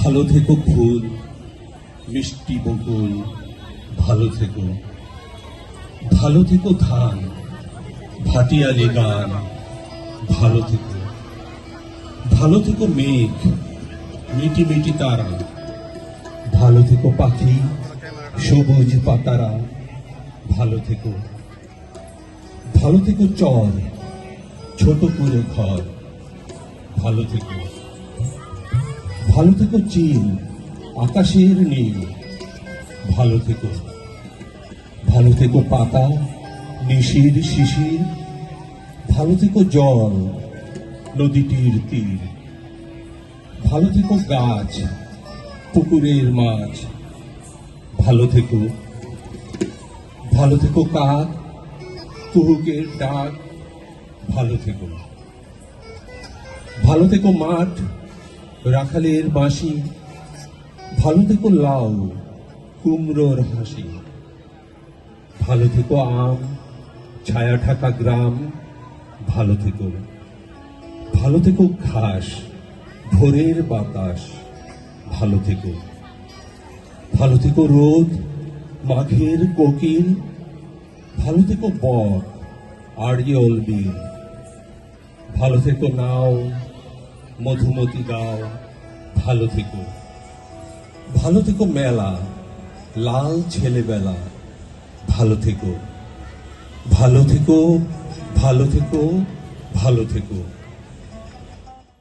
ভালো থেকো ফুল, মিষ্টি বকুল, ভালো থেকো। ভালো থেকো ধান, ভাটিয়ালি গান, ভালো থেকো। ভালো থেকো মেঘ, মিটি মিটি তারা, ভালো থেকো পাখি, সবুজ পাতারা, ভালো থেকো। ভালো থেকো চর, ছোট করে ঘর, ভালো থেকো। ভালো থেকো চিল, আকাশের নীল, ভালো থেকো। ভালো থেকো পাতা, নিশির শিশির, ভালো থেকো জল, নদীটির তীর, ভালো থেকো গাছ, পুকুরের মাছ, ভালো থেকো। ভালো থেকো কাক, কুহুকের ডাক, ভালো থেকো। ভালো থেকো মাঠ, রাখালের বাঁশি, ভালো থেকো লাউ, কুমড়োর হাসি, ভালো থেকো আম, ছায়া ঢাকা গ্রাম, ভালো থেকো। ভালো থেকো ঘাস, ভোরের বাতাস, ভালো থেকো। ভালো থেকো রোদ, মাঘের কোকিল, ভালো থেকো বক, আড়িয়ল বিল, ভালো থেকো নাও, মধুমতি গাও, ভালো থেকো। ভালো থেকো মেলা, লাল ছেলেবেলা, ভালো থেকো। ভালো থেকো, ভালো থেকো, ভালো থেকো।